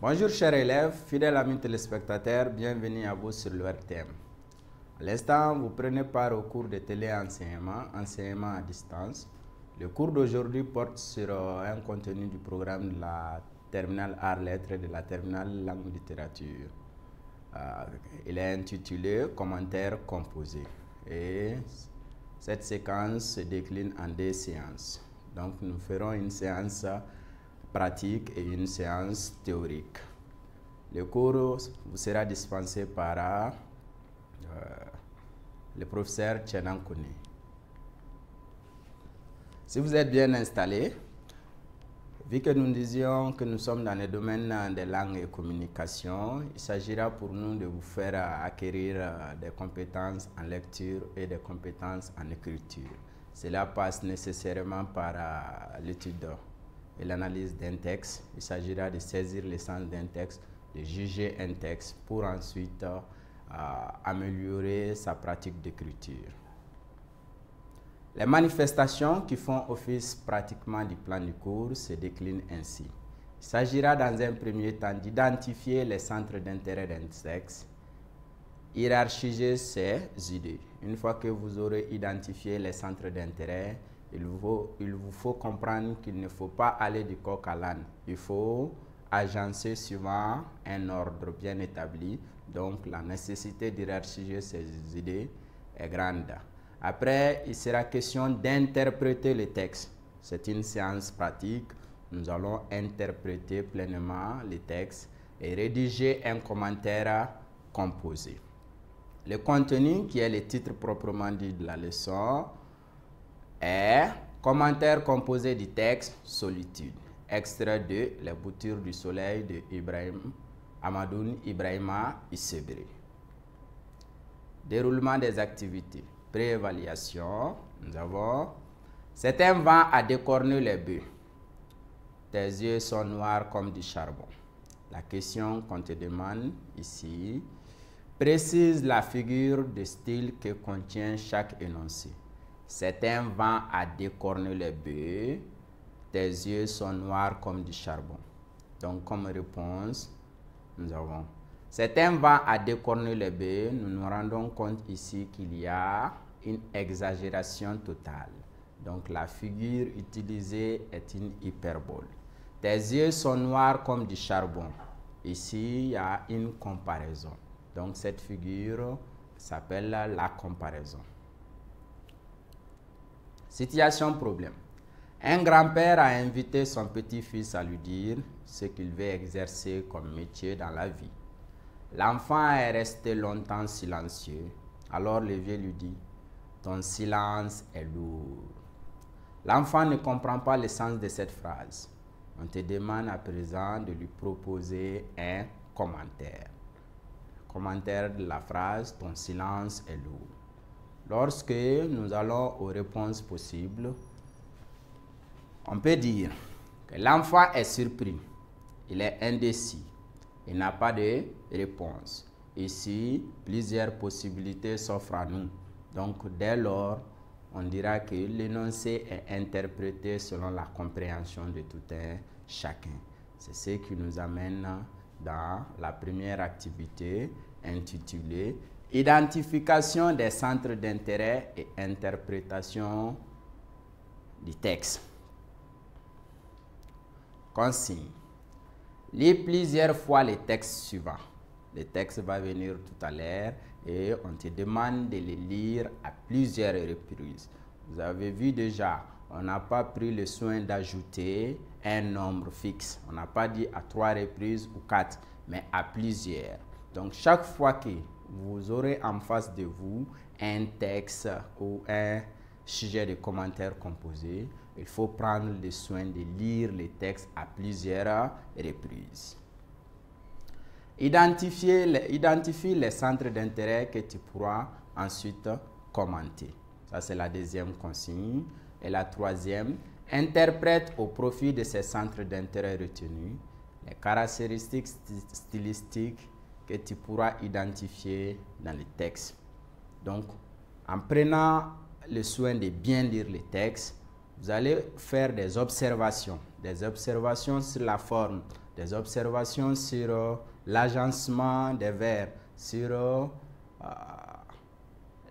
Bonjour chers élèves, fidèles amis téléspectateurs, bienvenue à vous sur le RTM. À l'instant, vous prenez part au cours de téléenseignement, enseignement à distance. Le cours d'aujourd'hui porte sur un contenu du programme de la terminale Arts-Lettres et de la terminale Langue-Littérature. Il est intitulé Commentaires composés et cette séquence se décline en deux séances. Donc nous ferons une séance pratique et une séance théorique. Le cours vous sera dispensé par le professeur Tchenan Kone. Si vous êtes bien installé, vu que nous disions que nous sommes dans le domaine des langues et communications, il s'agira pour nous de vous faire acquérir des compétences en lecture et des compétences en écriture. Cela passe nécessairement par l'étude et l'analyse d'un texte. Il s'agira de saisir le sens d'un texte, de juger un texte pour ensuite améliorer sa pratique d'écriture. Les manifestations qui font office pratiquement du plan du cours se déclinent ainsi. Il s'agira dans un premier temps d'identifier les centres d'intérêt d'un texte, hiérarchiser ses idées. Une fois que vous aurez identifié les centres d'intérêt, il vous faut comprendre qu'il ne faut pas aller du coq à l'âne. Il faut agencer suivant un ordre bien établi. Donc la nécessité d'hiérarchiser ces idées est grande. Après, il sera question d'interpréter le texte. C'est une séance pratique. Nous allons interpréter pleinement les textes et rédiger un commentaire composé. Le contenu, qui est le titre proprement dit de la leçon, est commentaire composé du texte Solitude, extrait de Les boutures du soleil de Amadoun Ibrahima Issebré. Déroulement des activités. Préévaluation, nous avons « C'est un vent à décorner les bœufs. Tes yeux sont noirs comme du charbon. » La question qu'on te demande ici, précise la figure de style que contient chaque énoncé. C'est un vent à décorner les bœufs. Tes yeux sont noirs comme du charbon. Donc comme réponse, nous avons c'est un vent à décorner les bœufs. Nous nous rendons compte ici qu'il y a une exagération totale. Donc la figure utilisée est une hyperbole. Tes yeux sont noirs comme du charbon. Ici, il y a une comparaison. Donc cette figure s'appelle la comparaison. Situation problème. Un grand-père a invité son petit-fils à lui dire ce qu'il veut exercer comme métier dans la vie. L'enfant est resté longtemps silencieux. Alors le vieux lui dit, « Ton silence est lourd. » L'enfant ne comprend pas le sens de cette phrase. On te demande à présent de lui proposer un commentaire. Commentaire de la phrase, « Ton silence est lourd. » Lorsque nous allons aux réponses possibles, on peut dire que l'enfant est surpris, il est indécis. Il n'a pas de réponse. Ici, plusieurs possibilités s'offrent à nous. Donc, dès lors, on dira que l'énoncé est interprété selon la compréhension de tout un chacun. C'est ce qui nous amène dans la première activité intitulée « Identification des centres d'intérêt et interprétation du texte ». Consigne. Lis plusieurs fois les textes suivants. Le texte va venir tout à l'heure et on te demande de les lire à plusieurs reprises. Vous avez vu déjà, on n'a pas pris le soin d'ajouter un nombre fixe. On n'a pas dit à 3 reprises ou 4, mais à plusieurs. Donc chaque fois que vous aurez en face de vous un texte ou un sujet de commentaire composé, il faut prendre le soin de lire les textes à plusieurs reprises. Identifie les centres d'intérêt que tu pourras ensuite commenter. Ça, c'est la deuxième consigne. Et la troisième, interprète au profit de ces centres d'intérêt retenus les caractéristiques stylistiques que tu pourras identifier dans les textes. Donc, en prenant le soin de bien lire les textes, vous allez faire des observations sur la forme des observations sur l'agencement des verbes, sur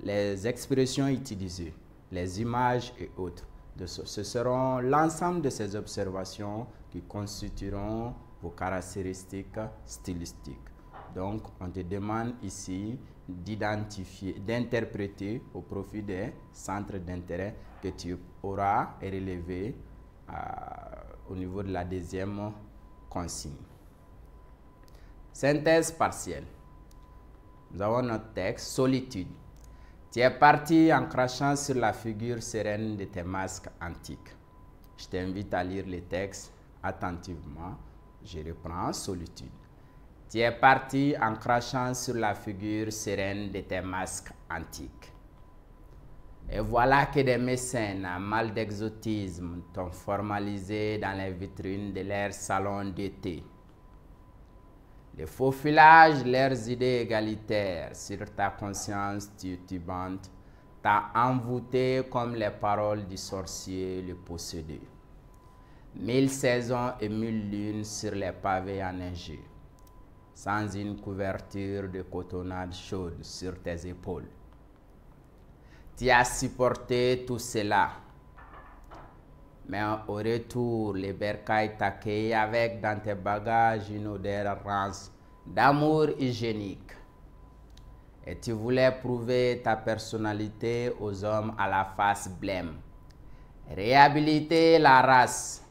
les expressions utilisées, les images et autres. Ce seront l'ensemble de ces observations qui constitueront vos caractéristiques stylistiques. Donc, on te demande ici d'identifier, d'interpréter au profit des centres d'intérêt que tu auras relevés au niveau de la deuxième consigne. Synthèse partielle. Nous avons notre texte, solitude. Tu es parti en crachant sur la figure sereine de tes masques antiques. Je t'invite à lire le texte attentivement. Je reprends, solitude. Tu es parti en crachant sur la figure sereine de tes masques antiques. Et voilà que des mécènes à mal d'exotisme t'ont formalisé dans les vitrines de leurs salons d'été. Les faufilages, leurs idées égalitaires sur ta conscience titubante t'a envoûté comme les paroles du sorcier le possédé. 1000 saisons et 1000 lunes sur les pavés enneigés, sans une couverture de cotonnade chaude sur tes épaules. Tu as supporté tout cela, mais au retour, les bercailles t'accueillent avec dans tes bagages une odeur rance d'amour hygiénique. Et tu voulais prouver ta personnalité aux hommes à la face blême, réhabiliter la race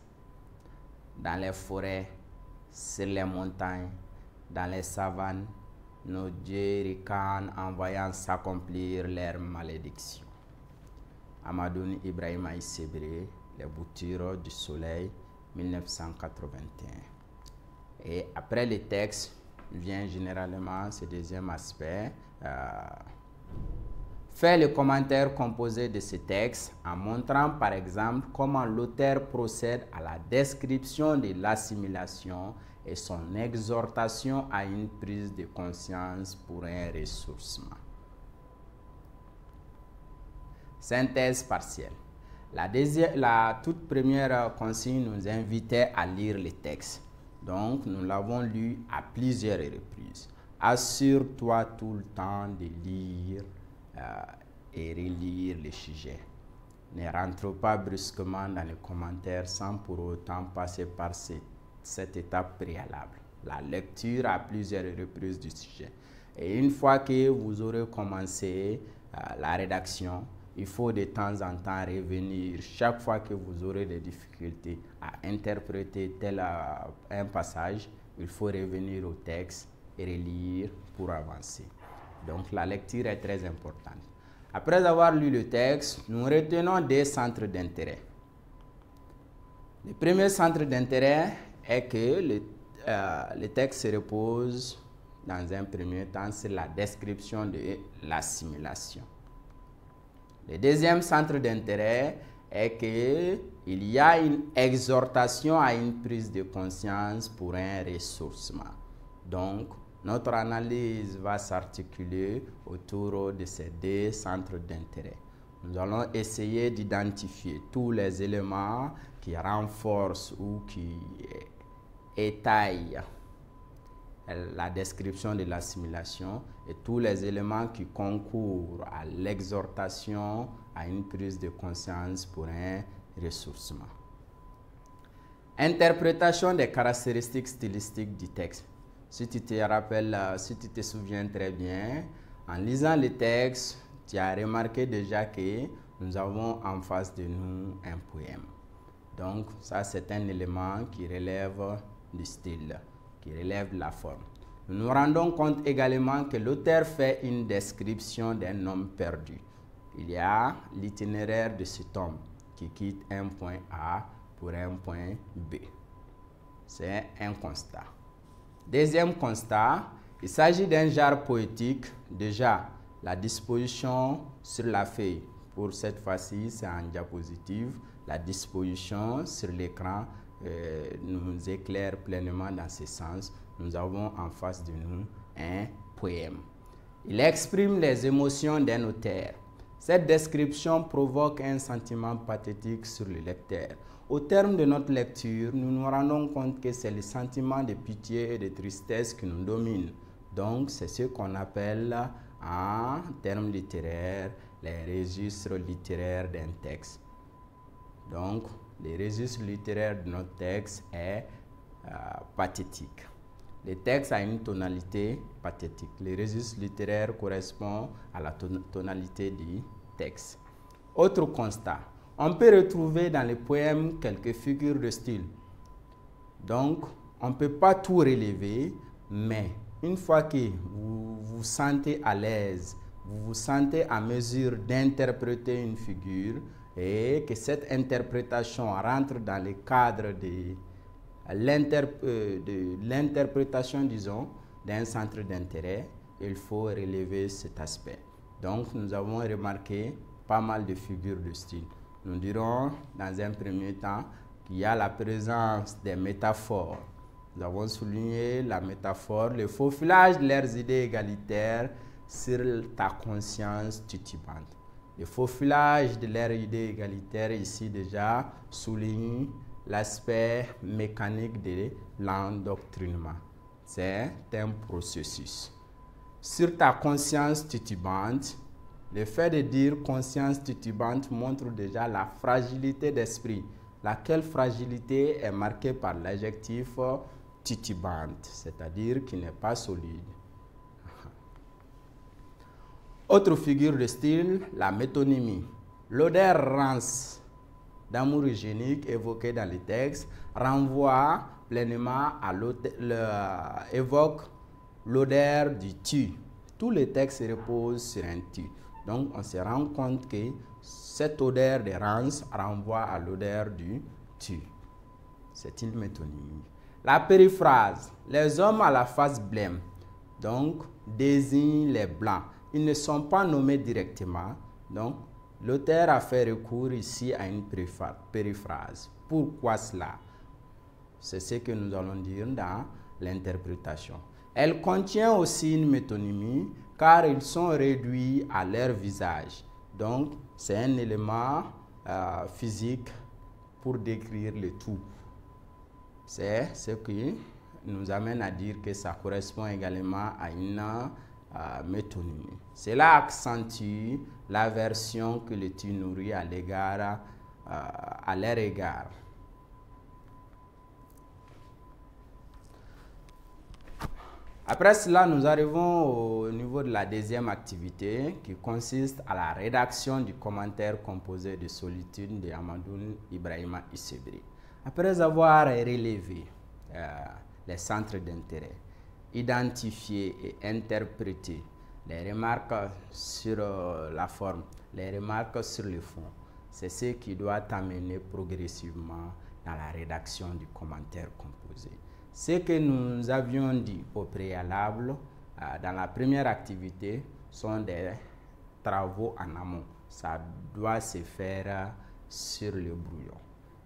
dans les forêts, sur les montagnes, dans les savanes. Nos dieux ricanent en voyant s'accomplir leur malédiction. Amadoun Ibrahima Issebré, Les boutures du soleil, 1981. Et après le texte, vient généralement ce deuxième aspect. Fais le commentaire composé de ce texte en montrant par exemple comment l'auteur procède à la description de l'assimilation et son exhortation à une prise de conscience pour un ressourcement. Synthèse partielle. La toute première consigne nous invitait à lire le texte. Donc, nous l'avons lu à plusieurs reprises. Assure-toi tout le temps de lire et relire le sujet. Ne rentre pas brusquement dans les commentaires sans pour autant passer par cette étape préalable. La lecture à plusieurs reprises du sujet. Et une fois que vous aurez commencé la rédaction, il faut de temps en temps revenir chaque fois que vous aurez des difficultés à interpréter un passage. Il faut revenir au texte et relire pour avancer. Donc la lecture est très importante. Après avoir lu le texte, nous retenons des centres d'intérêt. Le premier centre d'intérêt est que le texte se repose dans un premier temps sur la description de l'assimilation. Le deuxième centre d'intérêt est qu'il y a une exhortation à une prise de conscience pour un ressourcement. Donc, notre analyse va s'articuler autour de ces deux centres d'intérêt. Nous allons essayer d'identifier tous les éléments qui renforcent ou qui étayent la description de l'assimilation et tous les éléments qui concourent à l'exhortation à une prise de conscience pour un ressourcement. Interprétation des caractéristiques stylistiques du texte. Si tu te rappelles, si tu te souviens très bien, en lisant le texte, tu as remarqué déjà que nous avons en face de nous un poème. Donc, ça, c'est un élément qui relève du style, qui relève de la forme. Nous nous rendons compte également que l'auteur fait une description d'un homme perdu. Il y a l'itinéraire de cet homme qui quitte un point A pour un point B. C'est un constat. Deuxième constat, il s'agit d'un genre poétique. Déjà, la disposition sur la feuille, pour cette fois-ci, c'est en diapositive. La disposition sur l'écran nous éclaire pleinement dans ce sens. Nous avons en face de nous un poème. Il exprime les émotions d'un auteur. Cette description provoque un sentiment pathétique sur le lecteur. au terme de notre lecture, nous nous rendons compte que c'est le sentiment de pitié et de tristesse qui nous domine. Donc, c'est ce qu'on appelle en termes littéraires les registres littéraires d'un texte. Donc, les registres littéraires de notre texte est pathétique. Le texte a une tonalité pathétique. Les registres littéraires correspondent à la tonalité du texte. Autre constat, on peut retrouver dans les poèmes quelques figures de style. Donc, on ne peut pas tout relever, mais une fois que vous vous sentez à l'aise, vous vous sentez à mesure d'interpréter une figure et que cette interprétation rentre dans le cadre de l'interprétation, disons, d'un centre d'intérêt, il faut relever cet aspect. Donc, nous avons remarqué pas mal de figures de style. Nous dirons dans un premier temps qu'il y a la présence des métaphores. Nous avons souligné la métaphore, le faufilage de leurs idées égalitaires sur ta conscience titubante. Le faufilage de leurs idées égalitaires ici déjà souligne l'aspect mécanique de l'endoctrinement. C'est un processus. Sur ta conscience titubante, le fait de dire conscience titubante montre déjà la fragilité d'esprit, laquelle fragilité est marquée par l'adjectif titubante, c'est-à-dire qui n'est pas solide. Autre figure de style, la métonymie. L'odeur rance d'amour hygiénique évoquée dans les textes renvoie pleinement à évoque l'odeur du tu. Tous les textes reposent sur un tu. Donc, on se rend compte que cette odeur de rance renvoie à l'odeur du tu. C'est une métonymie. La périphrase. Les hommes à la face blême, donc, désignent les blancs. Ils ne sont pas nommés directement. Donc, l'auteur a fait recours ici à une périphrase. Pourquoi cela? C'est ce que nous allons dire dans l'interprétation. Elle contient aussi une métonymie car ils sont réduits à leur visage. Donc, c'est un élément physique pour décrire le tout. C'est ce qui nous amène à dire que ça correspond également à une métonymie. Cela accentue l'aversion que le tu nourrit à leur égard. Après cela, nous arrivons au niveau de la deuxième activité qui consiste à la rédaction du commentaire composé de solitude de Hamadoun Ibrahima Issebri. Après avoir relevé les centres d'intérêt, identifié et interprété les remarques sur la forme, les remarques sur le fond, c'est ce qui doit amener progressivement dans la rédaction du commentaire composé. Ce que nous avions dit au préalable dans la première activité sont des travaux en amont. Ça doit se faire sur le brouillon.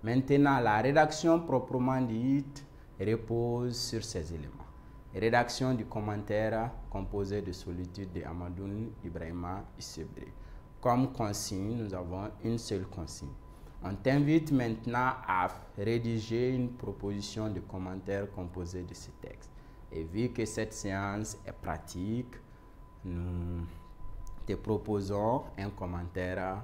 Maintenant, la rédaction proprement dite repose sur ces éléments. Rédaction du commentaire composé de solitude de Hamadoun Ibrahima Issebri. Comme consigne, nous avons une seule consigne. On t'invite maintenant à rédiger une proposition de commentaire composé de ce texte. Et vu que cette séance est pratique, nous te proposons un commentaire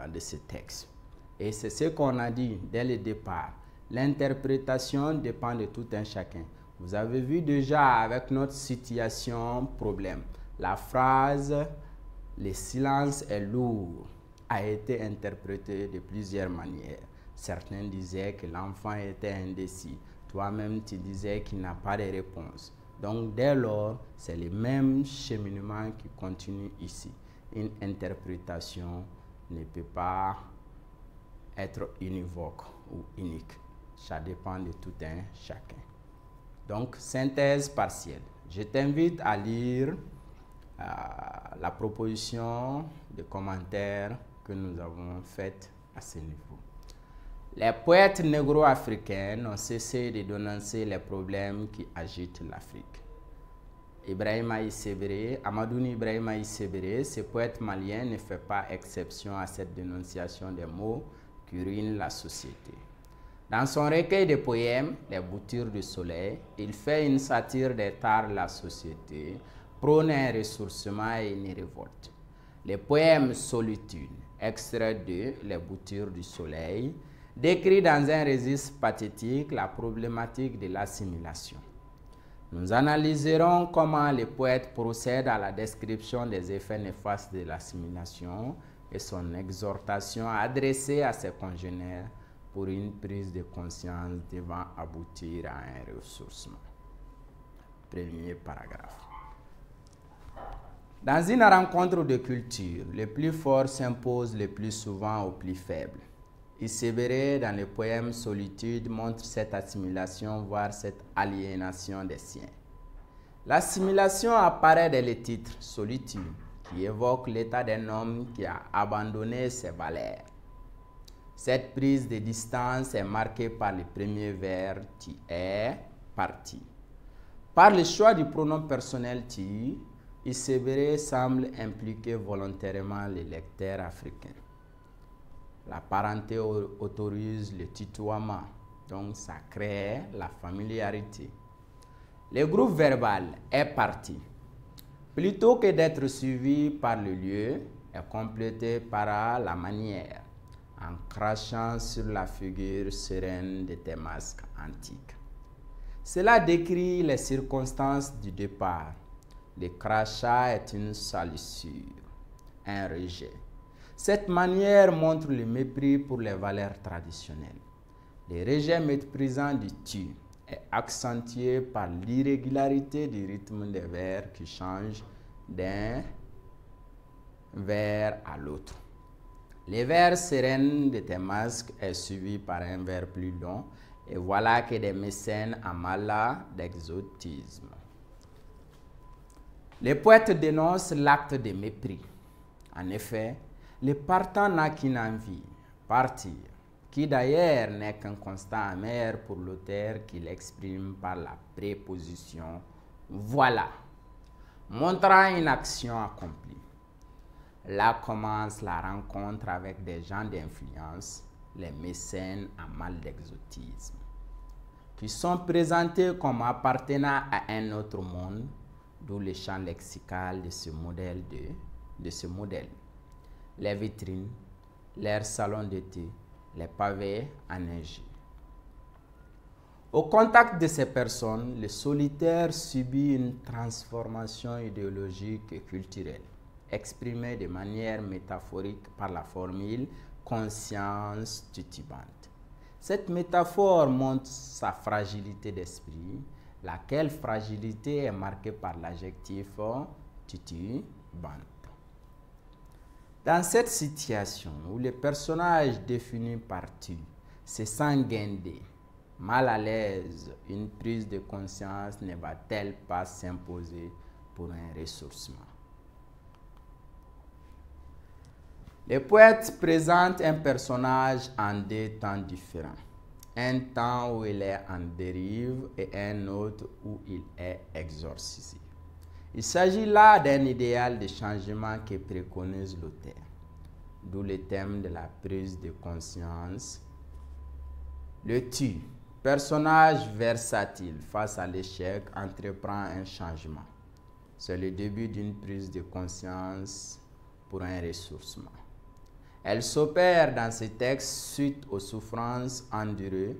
de ce texte. Et c'est ce qu'on a dit dès le départ. L'interprétation dépend de tout un chacun. Vous avez vu déjà avec notre situation problème. La phrase « le silence est lourd » a été interprétée de plusieurs manières. Certains disaient que l'enfant était indécis. Toi-même, tu disais qu'il n'a pas de réponse. Donc, dès lors, c'est le même cheminement qui continue ici. Une interprétation ne peut pas être univoque ou unique. Ça dépend de tout un chacun. Donc, synthèse partielle. Je t'invite à lire la proposition de commentaire que nous avons faite à ce niveau. Les poètes négro-africains n'ont cessé de dénoncer les problèmes qui agitent l'Afrique. Hamadoun Ibrahima Issebri, ce poète malien, ne fait pas exception à cette dénonciation des maux qui ruinent la société. Dans son recueil de poèmes, Les boutures du soleil, il fait une satire des tares de la société, prône un ressourcement et une révolte. Les poèmes Solitude, extrait de Les boutures du soleil, décrit dans un registre pathétique la problématique de l'assimilation. Nous analyserons comment les poètes procèdent à la description des effets néfastes de l'assimilation et son exhortation adressée à ses congénères pour une prise de conscience devant aboutir à un ressourcement. Premier paragraphe. Dans une rencontre de culture, les plus forts s'imposent le plus souvent aux plus faibles. Isébéré, dans le poème Solitude, montre cette assimilation, voire cette aliénation des siens. L'assimilation apparaît dans le titre Solitude, qui évoque l'état d'un homme qui a abandonné ses valeurs. Cette prise de distance est marquée par le premier vers « tu es parti ». Par le choix du pronom personnel « tu », Isébéré semble impliquer volontairement les lecteurs africains. La parenté autorise le tutoiement, donc ça crée la familiarité. Le groupe verbal est parti. Plutôt que d'être suivi par le lieu, est complété par la manière, en crachant sur la figure sereine de tes masques antiques. Cela décrit les circonstances du départ. Le crachat est une salissure, un rejet. Cette manière montre le mépris pour les valeurs traditionnelles. Le rejet méprisant du tu est accentué par l'irrégularité du rythme des vers qui changent d'un vers à l'autre. Le vers serein de tes masques est suivi par un vers plus long, et voilà que des mécènes en mal d'exotisme. Les poètes dénoncent l'acte de mépris. En effet, le partant n'a qu'une envie, partir, qui d'ailleurs n'est qu'un constat amer pour l'auteur qui l'exprime par la préposition « voilà », montrant une action accomplie. Là commence la rencontre avec des gens d'influence, les mécènes en mal d'exotisme, qui sont présentés comme appartenant à un autre monde, d'où le champ lexical de ce modèle. Les vitrines, leurs salons d'été, les pavés enneigés. Au contact de ces personnes, le solitaire subit une transformation idéologique et culturelle, exprimée de manière métaphorique par la formule « conscience titubante ». Cette métaphore montre sa fragilité d'esprit, laquelle fragilité est marquée par l'adjectif « titubante ». Dans cette situation où le personnage défini par tu se sent guindé, mal à l'aise, une prise de conscience ne va-t-elle pas s'imposer pour un ressourcement? Le poète présente un personnage en deux temps différents. Un temps où il est en dérive et un autre où il est exorcisé. Il s'agit là d'un idéal de changement que préconise l'auteur, d'où le thème de la prise de conscience. Le tu, personnage versatile face à l'échec, entreprend un changement. C'est le début d'une prise de conscience pour un ressourcement. Elle s'opère dans ce texte suite aux souffrances endurées.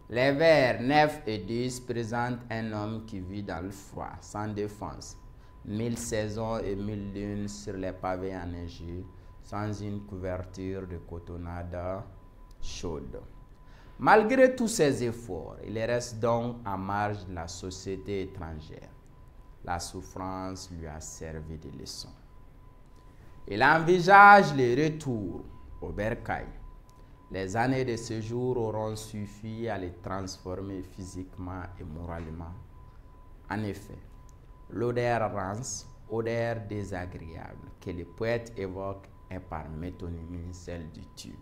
Les vers 9 et 10 présentent un homme qui vit dans le froid, sans défense, 1000 saisons et 1000 lunes sur les pavés enneigés, sans une couverture de cotonnade chaude. Malgré tous ses efforts, il reste donc en marge de la société étrangère. La souffrance lui a servi de leçon. Il envisage le retour au bercail. Les années de séjour auront suffi à le transformer physiquement et moralement. En effet, l'odeur rance, odeur désagréable que le poète évoque est par métonymie celle du tu.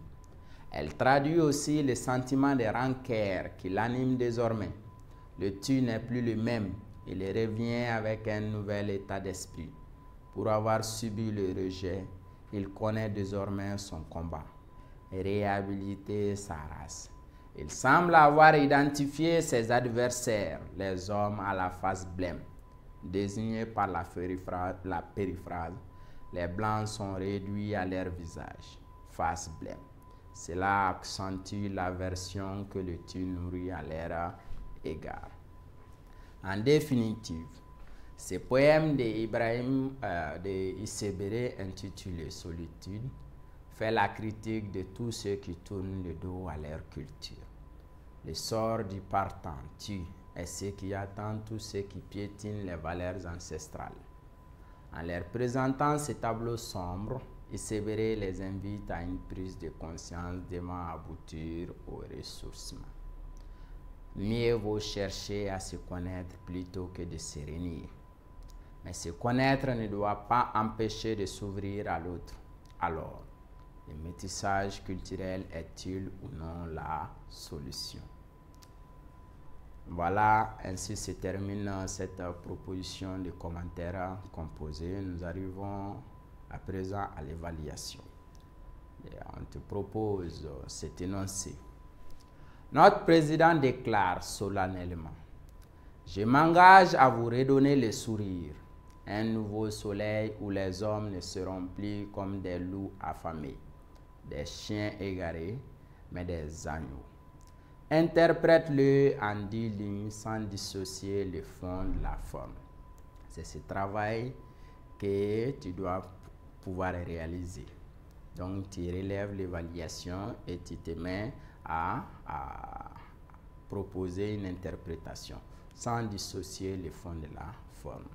Elle traduit aussi le sentiment de rancœur qui l'anime désormais. Le tu n'est plus le même, il revient avec un nouvel état d'esprit. Pour avoir subi le rejet, il connaît désormais son combat, réhabiliter sa race. Il semble avoir identifié ses adversaires, les hommes à la face blême, désignés par la périphrase. Les blancs sont réduits à leur visage, face blême. Cela accentue l'aversion que le tu nourrit à leur égard. En définitive, ce poème de Isebere intitulé Solitude fait la critique de tous ceux qui tournent le dos à leur culture. Le sort du partant tue est ce qui attend tous ceux qui piétinent les valeurs ancestrales. En leur présentant ce tableau sombre, Isebere les invite à une prise de conscience devant aboutir au ressourcement. Mieux vaut chercher à se connaître plutôt que de se renier. Mais se connaître ne doit pas empêcher de s'ouvrir à l'autre. Alors, le métissage culturel est-il ou non la solution? Voilà, ainsi se termine cette proposition de commentaires composés. Nous arrivons à présent à l'évaluation. On te propose cet énoncé. Notre président déclare solennellement: je m'engage à vous redonner le sourire, un nouveau soleil où les hommes ne seront plus comme des loups affamés, des chiens égarés, mais des agneaux. Interprète-le en 10 lignes sans dissocier le fond de la forme. C'est ce travail que tu dois pouvoir réaliser. Donc, tu relèves l'évaluation et tu te mets à proposer une interprétation sans dissocier le fond de la forme.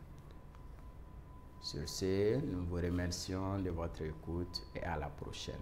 Sur ce, nous vous remercions de votre écoute et à la prochaine.